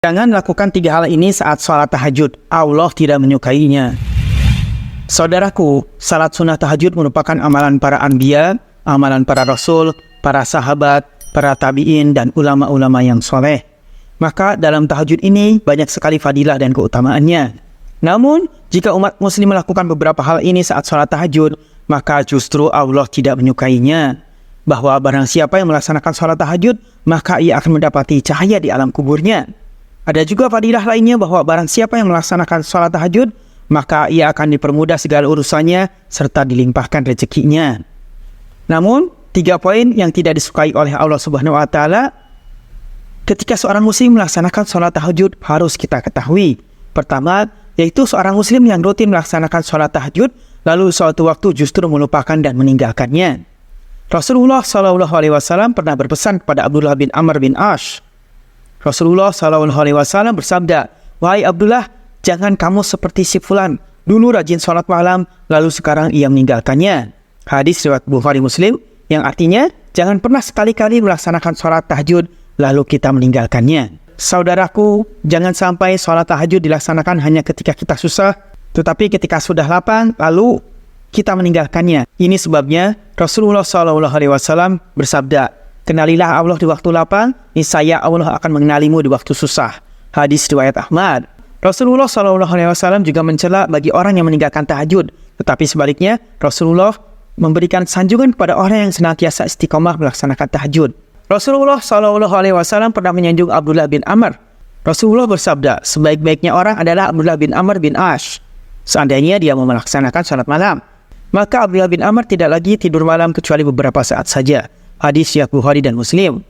Jangan lakukan 3 hal ini saat sholat tahajud. Allah tidak menyukainya. Saudaraku, salat sunnah tahajud merupakan amalan para anbiya, amalan para rasul, para sahabat, para tabi'in, dan ulama-ulama yang soleh. Maka dalam tahajud ini banyak sekali fadilah dan keutamaannya. Namun, jika umat muslim melakukan beberapa hal ini saat sholat tahajud, maka justru Allah tidak menyukainya. Bahwa barang siapa yang melaksanakan sholat tahajud, maka ia akan mendapati cahaya di alam kuburnya. Ada juga fadilah lainnya bahwa barang siapa yang melaksanakan sholat tahajud, maka ia akan dipermudah segala urusannya serta dilimpahkan rezekinya. Namun, 3 poin yang tidak disukai oleh Allah Subhanahu wa Ta'ala ketika seorang muslim melaksanakan sholat tahajud harus kita ketahui. Pertama, yaitu seorang muslim yang rutin melaksanakan sholat tahajud lalu suatu waktu justru melupakan dan meninggalkannya. Rasulullah SAW pernah berpesan kepada Abdullah bin Amr bin Ash. Rasulullah SAW bersabda, "Wahai Abdullah, jangan kamu seperti si fulan, dulu rajin sholat malam, lalu sekarang ia meninggalkannya." Hadis riwayat Bukhari Muslim, yang artinya, jangan pernah sekali-kali melaksanakan sholat tahajud, lalu kita meninggalkannya. Saudaraku, jangan sampai sholat tahajud dilaksanakan hanya ketika kita susah, tetapi ketika sudah lapang, lalu kita meninggalkannya. Ini sebabnya Rasulullah SAW bersabda, "Kenalilah Allah di waktu lapang, niscaya Allah akan mengenalimu di waktu susah." Hadis riwayat Ahmad. Rasulullah SAW juga mencela bagi orang yang meninggalkan tahajud. Tetapi sebaliknya, Rasulullah memberikan sanjungan kepada orang yang senantiasa istiqomah melaksanakan tahajud. Rasulullah SAW pernah menyanjung Abdullah bin Amr. Rasulullah bersabda, "Sebaik-baiknya orang adalah Abdullah bin Amr bin Ash. Seandainya dia mau melaksanakan sholat malam, maka Abdullah bin Amr tidak lagi tidur malam kecuali beberapa saat saja." Hadis riwayat Bukhari dan Muslim.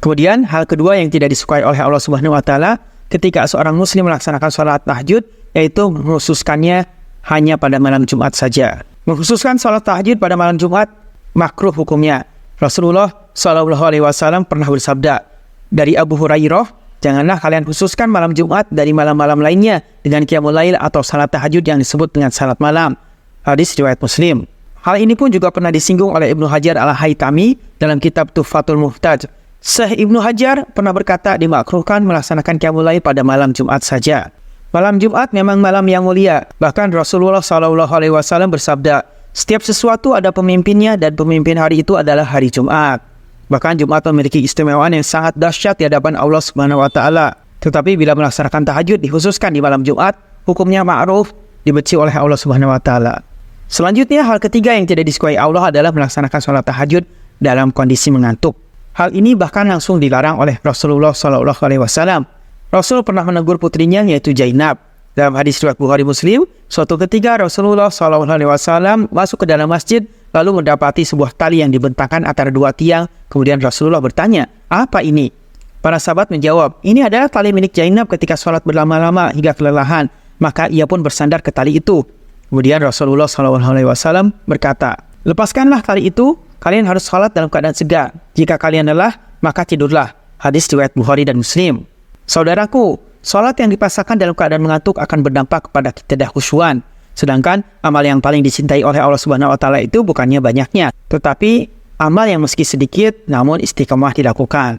Kemudian hal kedua yang tidak disukai oleh Allah Subhanahu wa Ta'ala ketika seorang muslim melaksanakan sholat tahajud, yaitu mengkhususkannya hanya pada malam Jumat saja. Mengkhususkan sholat tahajud pada malam Jumat makruh hukumnya. Rasulullah SAW pernah bersabda dari Abu Hurairah, "Janganlah kalian khususkan malam Jumat dari malam-malam lainnya dengan qiyamul lail atau salat tahajud yang disebut dengan salat malam." Hadis riwayat Muslim. Hal ini pun juga pernah disinggung oleh Ibnu Hajar al-Haytami dalam kitab Tuhfatul Muhtaj. Syekh Ibnu Hajar pernah berkata dimakruhkan melaksanakan qiyamul lail pada malam Jumat saja. Malam Jumat memang malam yang mulia. Bahkan Rasulullah SAW bersabda, "Setiap sesuatu ada pemimpinnya dan pemimpin hari itu adalah hari Jumat." Bahkan Jumat memiliki istimewaan yang sangat dahsyat di hadapan Allah Subhanahu wa Ta'ala. Tetapi bila melaksanakan tahajud dikhususkan di malam Jumat, hukumnya ma'ruf, dibenci oleh Allah Subhanahu wa Ta'ala. Selanjutnya, hal ketiga yang tidak disukai Allah adalah melaksanakan sholat tahajud dalam kondisi mengantuk. Hal ini bahkan langsung dilarang oleh Rasulullah SAW. Rasul pernah menegur putrinya yaitu Zainab. Dalam hadis riwayat Bukhari Muslim, suatu ketika Rasulullah SAW masuk ke dalam masjid lalu mendapati sebuah tali yang dibentangkan antara 2 tiang. Kemudian Rasulullah bertanya, "Apa ini?" Para sahabat menjawab, "Ini adalah tali milik Zainab ketika sholat berlama-lama hingga kelelahan." Maka ia pun bersandar ke tali itu. Kemudian Rasulullah SAW berkata, "Lepaskanlah tali itu, kalian harus sholat dalam keadaan segar. Jika kalian lelah, maka tidurlah." Hadis riwayat Bukhari dan Muslim. Saudaraku, sholat yang dipaksakan dalam keadaan mengantuk akan berdampak kepada ketidakhusyuan. Sedangkan amal yang paling dicintai oleh Allah Subhanahu wa Ta'ala itu bukannya banyaknya, tetapi amal yang meski sedikit namun istiqomah dilakukan.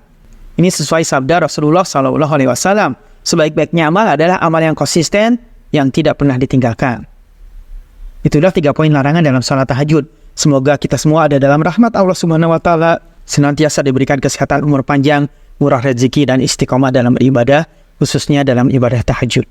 Ini sesuai sabda Rasulullah SAW. Sebaik-baiknya amal adalah amal yang konsisten yang tidak pernah ditinggalkan. Itulah 3 poin larangan dalam salat tahajud. Semoga kita semua ada dalam rahmat Allah Subhanahu wa Ta'ala, senantiasa diberikan kesehatan umur panjang, murah rezeki dan istiqomah dalam beribadah, khususnya dalam ibadah tahajud.